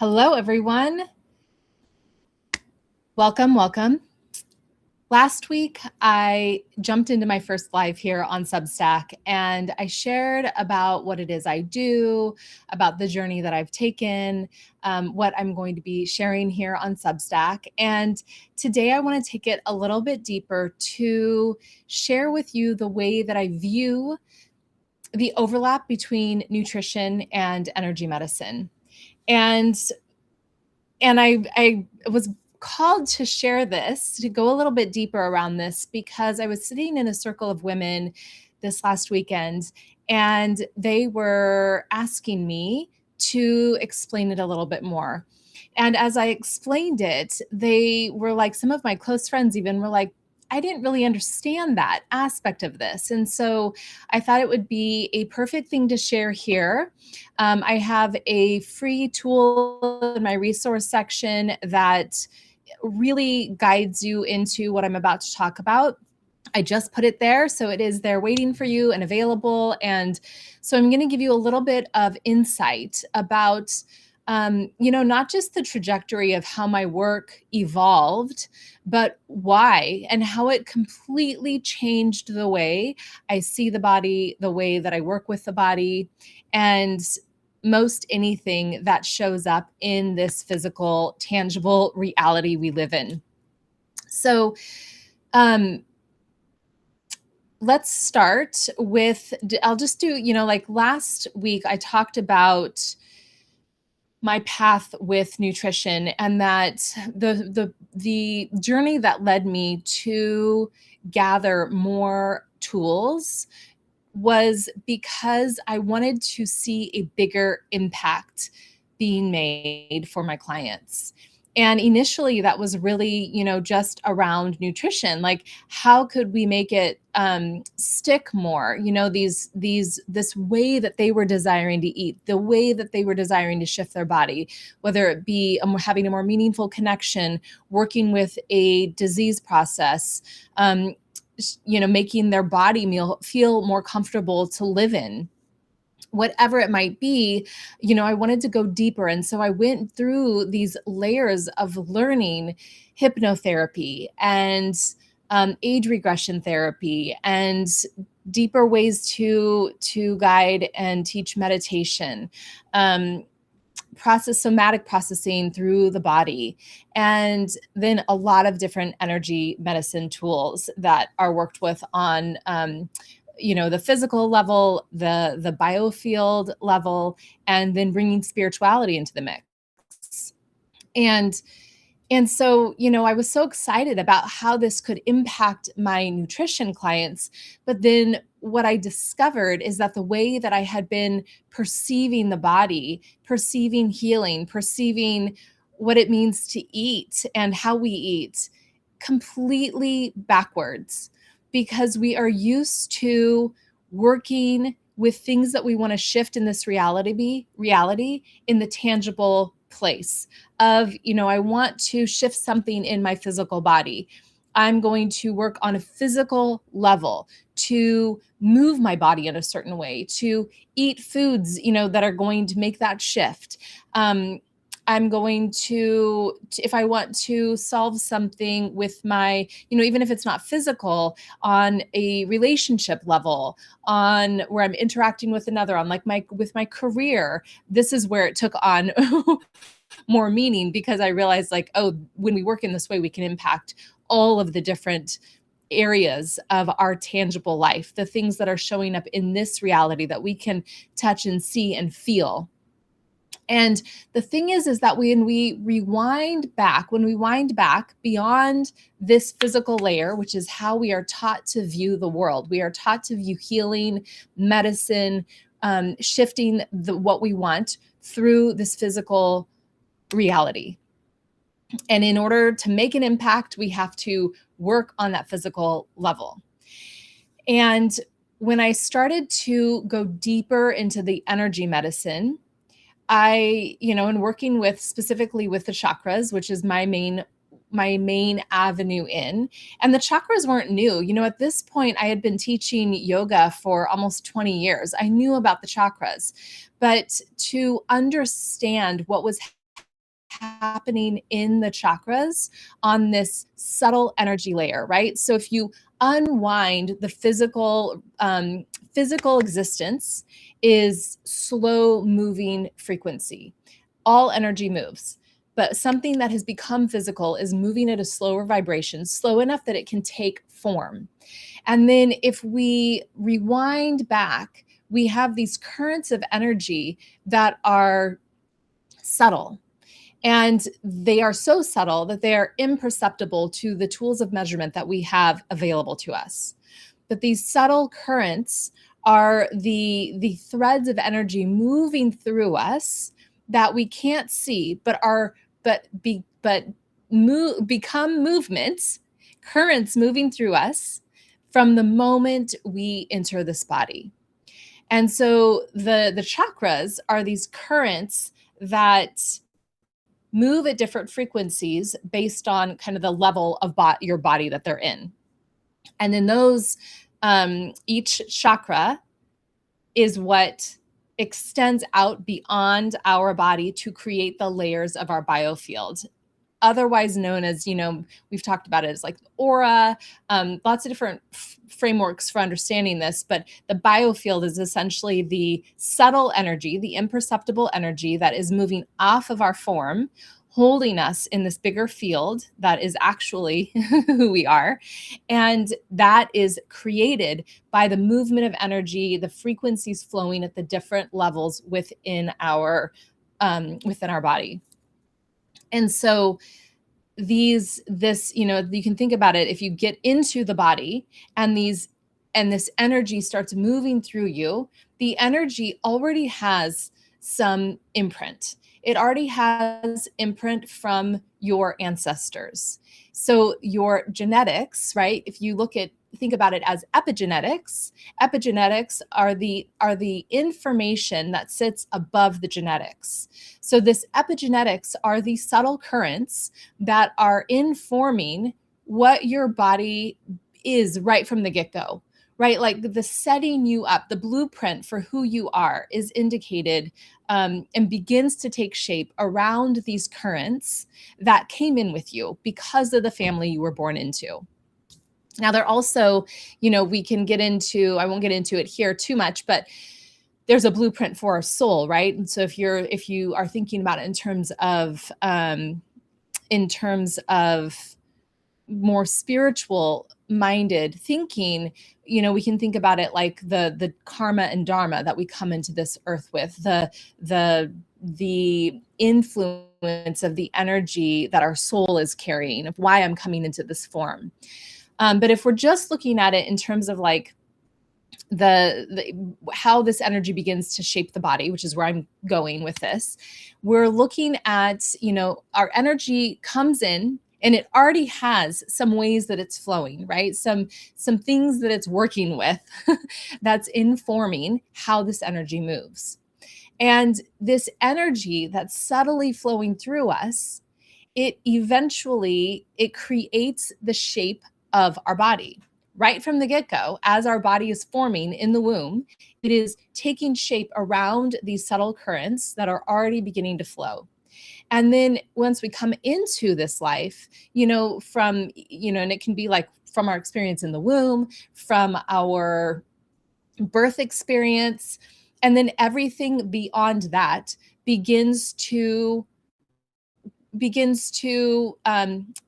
Hello, everyone. Welcome, welcome. Last week, I jumped into my first live here on Substack and I shared about what it is I do, about the journey that I've taken, what I'm going to be sharing here on Substack. And today, I want to take it a little bit deeper to share with you the way that I view the overlap between nutrition and energy medicine. And I was called to share this, to go a little bit deeper around this, because I was sitting in a circle of women this last weekend, and they were asking me to explain it a little bit more. And as I explained it, they were like, some of my close friends even were like, I didn't really understand that aspect of this. And so I thought it would be a perfect thing to share here. I have a free tool in my resource section that really guides you into what I'm about to talk about. I just put it there, so it is there waiting for you and available. And so I'm going to give you a little bit of insight about, not just the trajectory of how my work evolved, but why and how it completely changed the way I see the body, the way that I work with the body, and most anything that shows up in this physical, tangible reality we live in. So, let's start with, I'll just do, like last week, I talked about my path with nutrition and that the journey that led me to gather more tools was because I wanted to see a bigger impact being made for my clients. And initially that was really, just around nutrition. Like, how could we make it stick more? This way that they were desiring to eat, the way that they were desiring to shift their body, whether it be having a more meaningful connection, working with a disease process, making their body feel more comfortable to live in, whatever it might be. I wanted to go deeper. And so I went through these layers of learning hypnotherapy and age regression therapy and deeper ways to guide and teach meditation, somatic processing through the body, and then a lot of different energy medicine tools that are worked with on the physical level, the biofield level, and then bringing spirituality into the mix. And so, I was so excited about how this could impact my nutrition clients. But then what I discovered is that the way that I had been perceiving the body, perceiving healing, perceiving what it means to eat and how we eat, completely backwards, because we are used to working with things that we want to shift in this reality in the tangible place of, I want to shift something in my physical body. I'm going to work on a physical level to move my body in a certain way, to eat foods, that are going to make that shift. I'm going to, if I want to solve something with my, even if it's not physical, on a relationship level, on where I'm interacting with another, on with my career, this is where it took on more meaning, because I realized when we work in this way, we can impact all of the different areas of our tangible life, the things that are showing up in this reality that we can touch and see and feel. And the thing is that when we wind back beyond this physical layer, which is how we are taught to view the world, we are taught to view healing, medicine, shifting what we want through this physical reality. And in order to make an impact, we have to work on that physical level. And when I started to go deeper into the energy medicine, in working with specifically with the chakras, which is my main avenue in, and the chakras weren't new. At this point, I had been teaching yoga for almost 20 years. I knew about the chakras, but to understand what was happening in the chakras on this subtle energy layer, right? So if you unwind the physical existence is slow moving frequency. All energy moves, but something that has become physical is moving at a slower vibration, slow enough that it can take form. And then if we rewind back, we have these currents of energy that are subtle. And they are so subtle that they are imperceptible to the tools of measurement that we have available to us. But these subtle currents are the threads of energy moving through us that we can't see, but become movements, currents moving through us from the moment we enter this body. And so the chakras are these currents that move at different frequencies based on kind of the level of your body that they're in. And then those, each chakra is what extends out beyond our body to create the layers of our biofield, otherwise known as, we've talked about it as like aura, lots of different frameworks for understanding this, but the biofield is essentially the subtle energy, the imperceptible energy that is moving off of our form, holding us in this bigger field that is actually who we are. And that is created by the movement of energy, the frequencies flowing at the different levels within our body. And so you can think about it, if you get into the body and this energy starts moving through you, the energy already has some imprint. It already has imprint from your ancestors. So your genetics, right? If you think about it as epigenetics are the information that sits above the genetics. So this epigenetics are the subtle currents that are informing what your body is right from the get-go, right? Like the setting you up, the blueprint for who you are is indicated and begins to take shape around these currents that came in with you because of the family you were born into. Now, they're also, we can get into, I won't get into it here too much, but there's a blueprint for our soul, right? And so if you are thinking about it in terms of more spiritual minded thinking, we can think about it like the karma and dharma that we come into this earth with, the influence of the energy that our soul is carrying, of why I'm coming into this form. But if we're just looking at it in terms of like how this energy begins to shape the body, which is where I'm going with this, we're looking at, our energy comes in and it already has some ways that it's flowing, right? Some things that it's working with that's informing how this energy moves. And this energy that's subtly flowing through us, it creates the shape of our body. Right from the get-go, as our body is forming in the womb, it is taking shape around these subtle currents that are already beginning to flow. And then once we come into this life, and it can be like from our experience in the womb, from our birth experience, and then everything beyond that begins to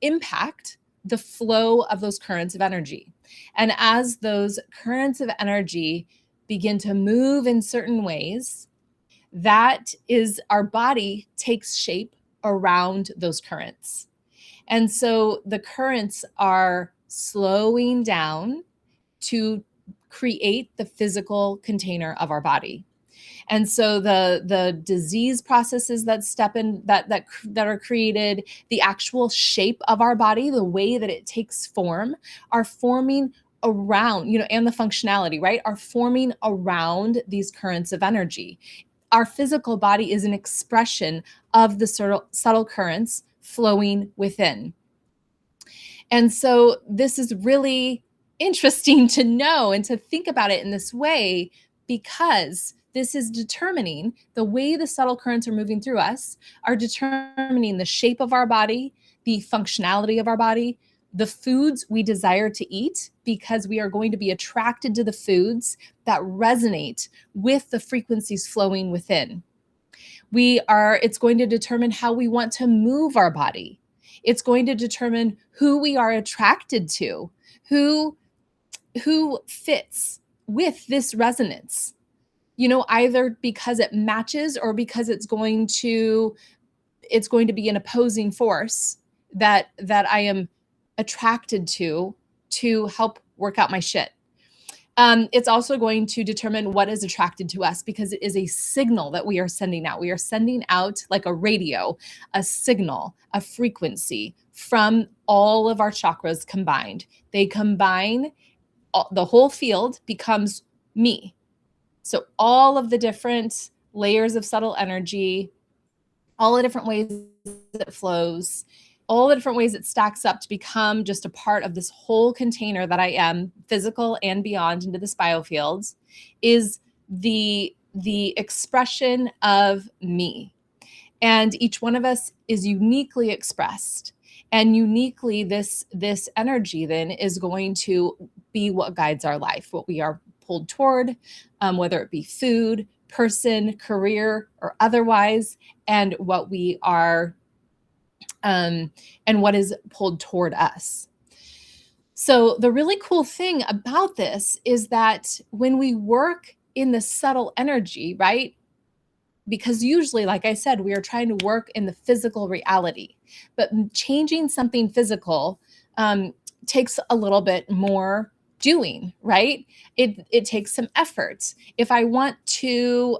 impact the flow of those currents of energy. And as those currents of energy begin to move in certain ways, that is, our body takes shape around those currents. And so the currents are slowing down to create the physical container of our body. And so the disease processes that step in, that are created, the actual shape of our body, the way that it takes form, are forming around, and the functionality, right, are forming around these currents of energy. Our physical body is an expression of the subtle currents flowing within. And so this is really interesting to know and to think about it in this way, because this is determining the way the subtle currents are moving through us, are determining the shape of our body, the functionality of our body, the foods we desire to eat, because we are going to be attracted to the foods that resonate with the frequencies flowing within. It's going to determine how we want to move our body. It's going to determine who we are attracted to, who fits with this resonance, either because it matches or because it's going to be an opposing force that I am attracted to help work out my shit. It's also going to determine what is attracted to us, because it is a signal that we are sending out. We are sending out, like a radio, a signal, a frequency from all of our chakras combined. They combine, the whole field becomes me. So all of the different layers of subtle energy, all the different ways it flows, all the different ways it stacks up to become just a part of this whole container that I am, physical and beyond, into this biofield, is the expression of me. And each one of us is uniquely expressed. And uniquely, this energy then is going to be what guides our life, what we are pulled toward, whether it be food, person, career, or otherwise, and what we are and what is pulled toward us. So the really cool thing about this is that when we work in the subtle energy, right? Because usually, like I said, we are trying to work in the physical reality, but changing something physical takes a little bit more doing, right? It takes some effort. If I want to,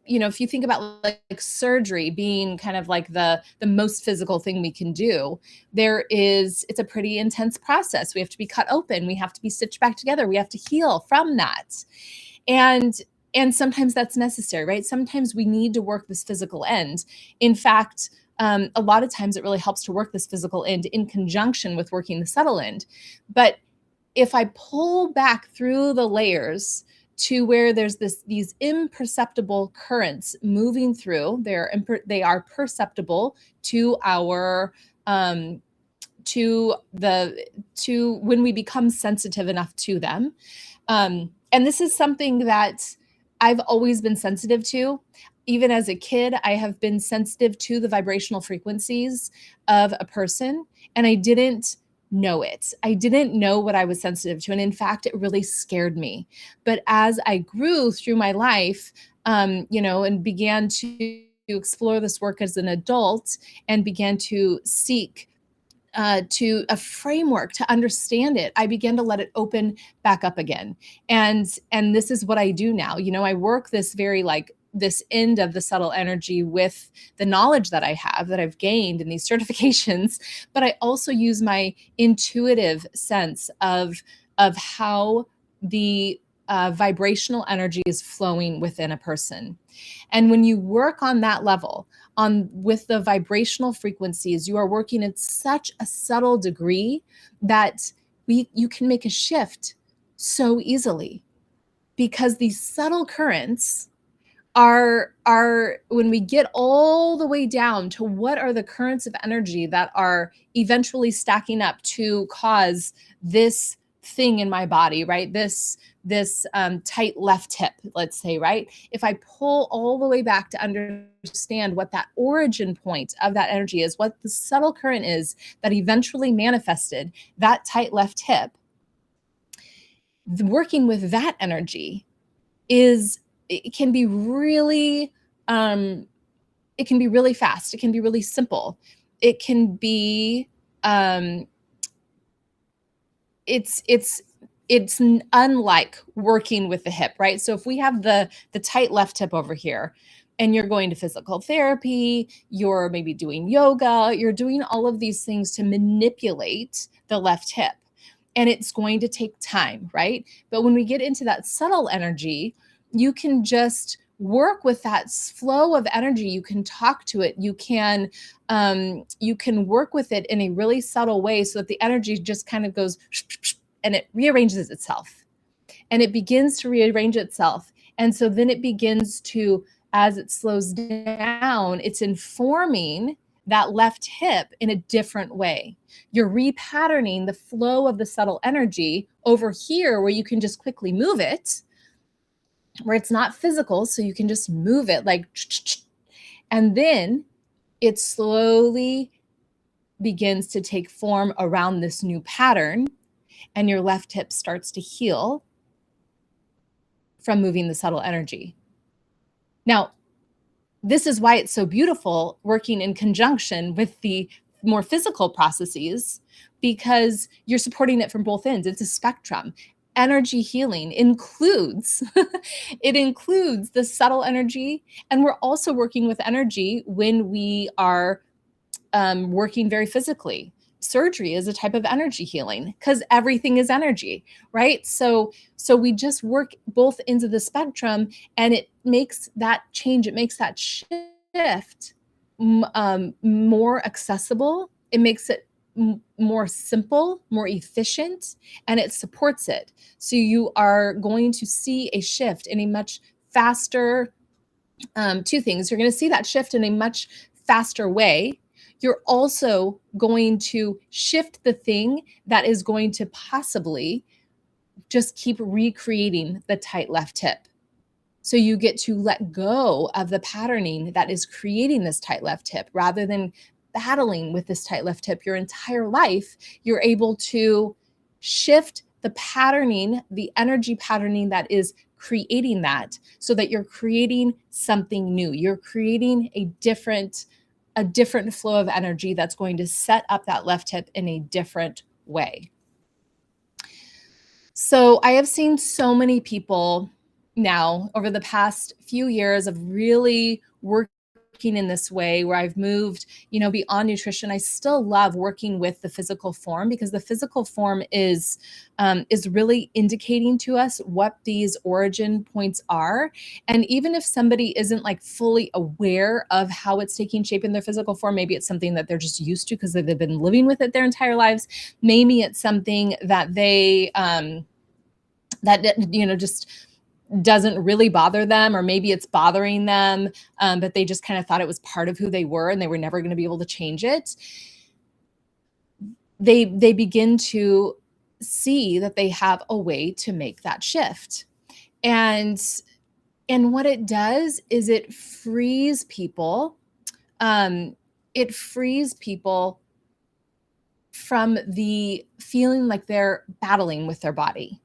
if you think about like surgery being kind of like the most physical thing we can do, it's a pretty intense process. We have to be cut open. We have to be stitched back together. We have to heal from that. And sometimes that's necessary, right? Sometimes we need to work this physical end. In fact, a lot of times it really helps to work this physical end in conjunction with working the subtle end. But if I pull back through the layers to where there's these imperceptible currents moving through, they are perceptible to our to when we become sensitive enough to them. And this is something that I've always been sensitive to. Even as a kid, I have been sensitive to the vibrational frequencies of a person, and I didn't know it. I didn't know what I was sensitive to. And in fact, it really scared me. But as I grew through my life, and began to explore this work as an adult and began to seek to a framework to understand it, I began to let it open back up again. And this is what I do now. I work this this end of the subtle energy with the knowledge that I have, that I've gained in these certifications, but I also use my intuitive sense of how the vibrational energy is flowing within a person. And when you work on that level, with the vibrational frequencies, you are working at such a subtle degree that you can make a shift so easily, because these subtle currents are when we get all the way down to what are the currents of energy that are eventually stacking up to cause this thing in my body, right? This tight left hip, let's say, right? If I pull all the way back to understand what that origin point of that energy is, what the subtle current is that eventually manifested that tight left hip, working with that energy it can be really fast. It can be really simple. It can be it's unlike working with the hip, right? So if we have the tight left hip over here, and you're going to physical therapy, you're maybe doing yoga, you're doing all of these things to manipulate the left hip, and it's going to take time, right? But when we get into that subtle energy, you can just work with that flow of energy. You can talk to it. You can work with it in a really subtle way so that the energy just kind of goes and it rearranges itself. and it begins to rearrange itself. And so then it begins to, as it slows down, it's informing that left hip in a different way. You're repatterning the flow of the subtle energy over here where you can just quickly move it, where it's not physical, so you can just move it like, and then it slowly begins to take form around this new pattern, and your left hip starts to heal from moving the subtle energy. Now, this is why it's so beautiful working in conjunction with the more physical processes, because you're supporting it from both ends. It's a spectrum. Energy healing includes it includes the subtle energy, and we're also working with energy when we are working very physically. Surgery is a type of energy healing because everything is energy, right? So we just work both ends of the spectrum, and it makes that change. It makes that shift more accessible. It makes it more simple, more efficient, and it supports it. So you are going to see a shift in a much faster, two things. You're going to see that shift in a much faster way. You're also going to shift the thing that is going to possibly just keep recreating the tight left hip. So you get to let go of the patterning that is creating this tight left hip rather than battling with this tight left hip your entire life. You're able to shift the patterning, the energy patterning that is creating that, so that you're creating something new. You're creating a different flow of energy that's going to set up that left hip in a different way. So I have seen so many people now over the past few years of really working in this way, where I've moved, beyond nutrition. I still love working with the physical form, because the physical form is really indicating to us what these origin points are. And even if somebody isn't like fully aware of how it's taking shape in their physical form, maybe it's something that they're just used to because they've been living with it their entire lives. Maybe it's something that they just doesn't really bother them, or maybe it's bothering them, but they just kind of thought it was part of who they were and they were never going to be able to change it. They begin to see that they have a way to make that shift. And what it does is it frees people. It frees people from the feeling like they're battling with their body,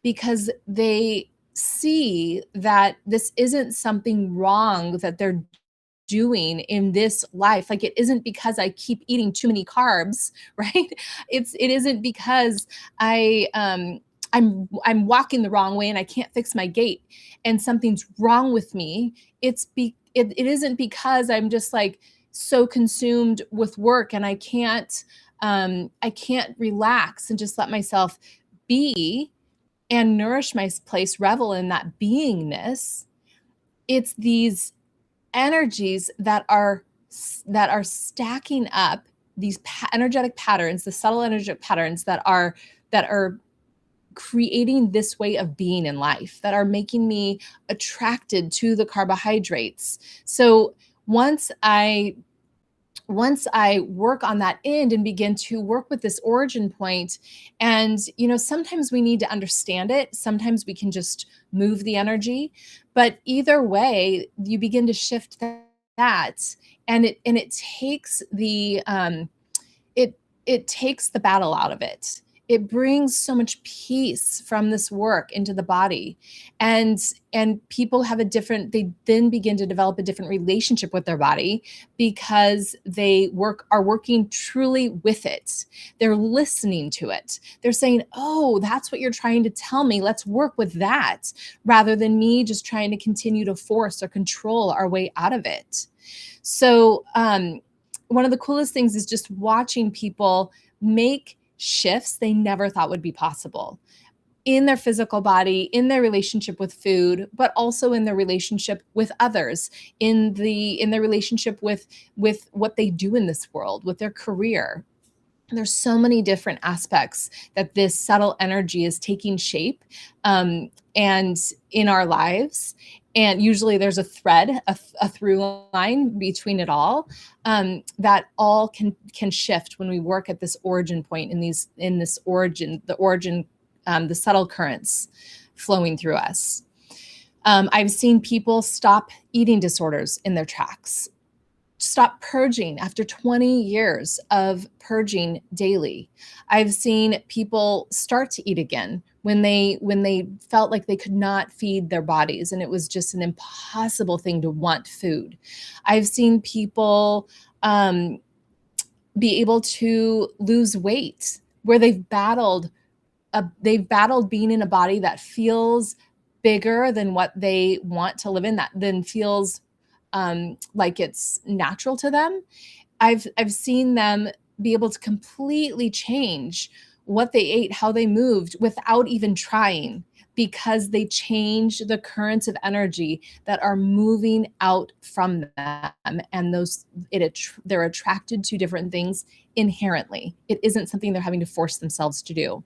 because they see that this isn't something wrong that they're doing in this life. Like, it isn't because I keep eating too many carbs, right? It isn't because I'm walking the wrong way and I can't fix my gait and something's wrong with me. It isn't because I'm just like so consumed with work and I can't relax and just let myself be and nourish my place, revel in that beingness. It's these energies that are stacking up, these energetic patterns, the subtle energetic patterns that are creating this way of being in life, that are making me attracted to the carbohydrates. So once I work on that end and begin to work with this origin point, and sometimes we need to understand it, sometimes we can just move the energy, but either way, you begin to shift that, and it takes the it takes the battle out of it. It brings so much peace from this work into the body, and people they then begin to develop a different relationship with their body, because they are working truly with it. They're listening to it. They're saying, oh, that's what you're trying to tell me. Let's work with that, rather than me just trying to continue to force or control our way out of it. So one of the coolest things is just watching people make shifts they never thought would be possible in their physical body, in their relationship with food, but also in their relationship with others, in their relationship with what they do in this world, with their career. There's so many different aspects that this subtle energy is taking shape, and in our lives. And usually there's a thread, a through line between it all, that all can shift when we work at this origin point in this origin, the subtle currents flowing through us. I've seen people stop eating disorders in their tracks, stop purging after 20 years of purging daily. I've seen people start to eat again when they felt like they could not feed their bodies and it was just an impossible thing to want food. I've seen people be able to lose weight where they've battled being in a body that feels bigger than what they want to live in, that then feels like it's natural to them. I've seen them be able to completely change what they ate, how they moved without even trying, because they changed the currents of energy that are moving out from them, and they're attracted to different things inherently. It isn't something they're having to force themselves to do.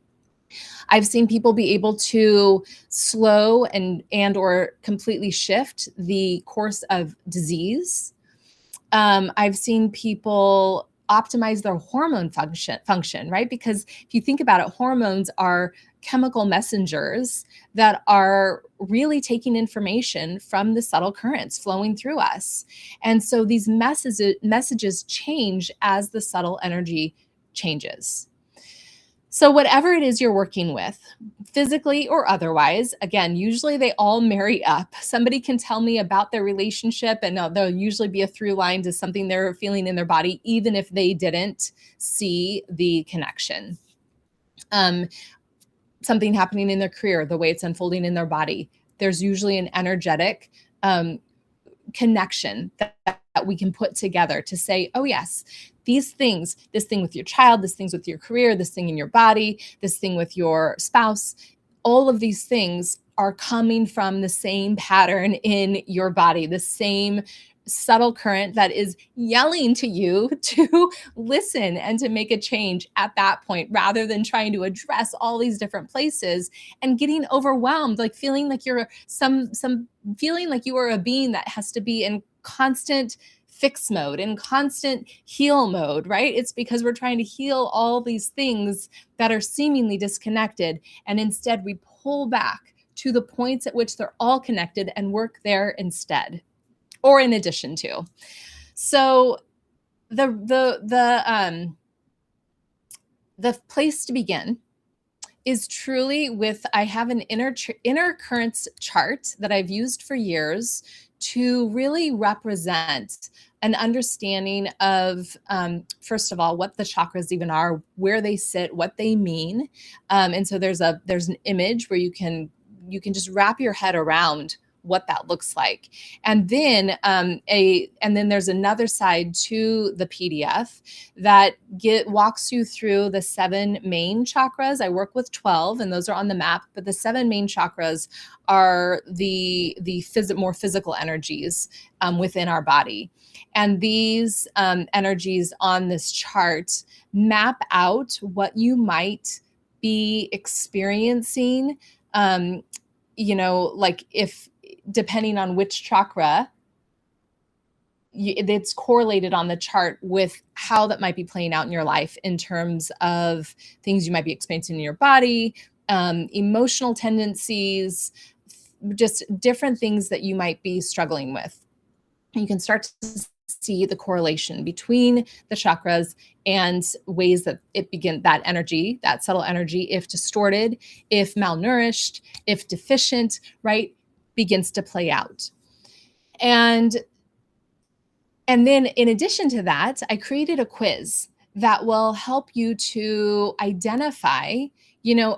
I've seen people be able to slow and or completely shift the course of disease. I've seen people optimize their hormone function, right? Because if you think about it, hormones are chemical messengers that are really taking information from the subtle currents flowing through us. And so these messages change as the subtle energy changes. So whatever it is you're working with, physically or otherwise, again, usually they all marry up. Somebody can tell me about their relationship and there'll usually be a through line to something they're feeling in their body, even if they didn't see the connection. Something happening in their career, the way it's unfolding in their body. There's usually an energetic connection that we can put together to say, oh yes, these things, this thing with your child, this things with your career, this thing in your body, this thing with your spouse, all of these things are coming from the same pattern in your body, the same subtle current that is yelling to you to listen and to make a change at that point, rather than trying to address all these different places and getting overwhelmed, like feeling like you're feeling like you are a being that has to be in constant fix mode and constant heal mode, right? It's because we're trying to heal all these things that are seemingly disconnected. And instead we pull back to the points at which they're all connected and work there instead, or in addition to. So the place to begin is truly with, I have an inner currents chart that I've used for years to really represent an understanding of, first of all, what the chakras even are, where they sit, what they mean. And so there's an image where you can just wrap your head around what that looks like. And then there's another side to the PDF that walks you through the 7 main chakras. I work with 12 and those are on the map, but the 7 main chakras are the more physical energies within our body. And these energies on this chart map out what you might be experiencing, like if, depending on which chakra, it's correlated on the chart with how that might be playing out in your life in terms of things you might be experiencing in your body, emotional tendencies, just different things that you might be struggling with. You can start to see the correlation between the chakras and ways that that energy, that subtle energy, if distorted, if malnourished, if deficient, right, begins to play out. And then in addition to that, I created a quiz that will help you to identify,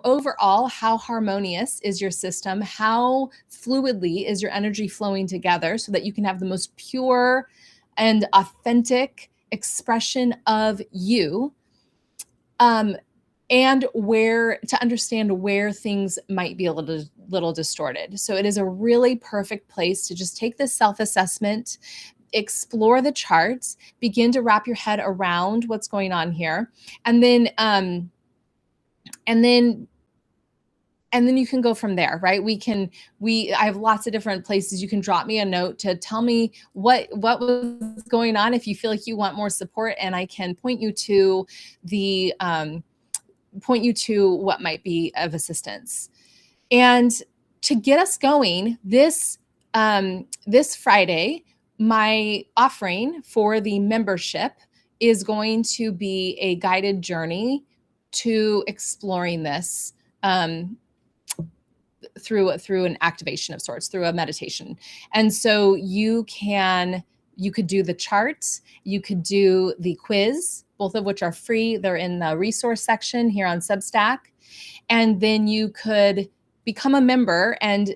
overall, how harmonious is your system, how fluidly is your energy flowing together, so that you can have the most pure and authentic expression of you, and to understand where things might be a little distorted. So it is a really perfect place to just take this self-assessment, explore the charts, begin to wrap your head around what's going on here, and then and then and then you can go from there, right? I have lots of different places you can drop me a note to tell me what was going on if you feel like you want more support, and I can the point you to what might be of assistance. And to get us going, this Friday, my offering for the membership is going to be a guided journey to exploring this through an activation of sorts, through a meditation. And so you could do the charts, you could do the quiz, both of which are free. They're in the resource section here on Substack. And then you could become a member and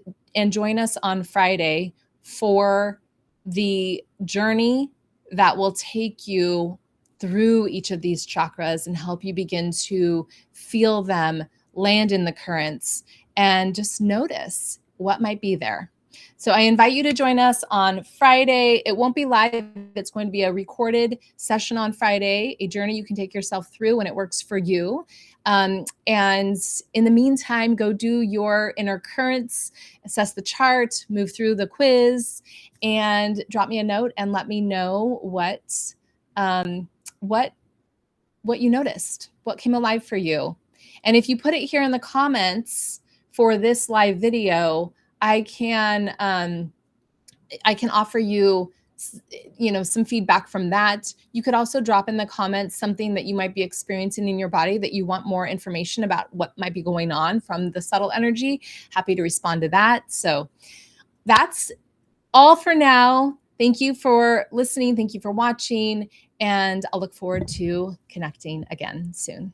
join us on Friday for the journey that will take you through each of these chakras and help you begin to feel them land in the currents and just notice what might be there. So I invite you to join us on Friday. It won't be live. It's going to be a recorded session on Friday, a journey you can take yourself through when it works for you. And in the meantime, go do your inner currents, assess the chart, move through the quiz, and drop me a note and let me know what you noticed, what came alive for you. And if you put it here in the comments for this live video, I can offer you, some feedback from that. You could also drop in the comments something that you might be experiencing in your body that you want more information about what might be going on from the subtle energy. Happy to respond to that. So that's all for now. Thank you for listening. Thank you for watching. And I'll look forward to connecting again soon.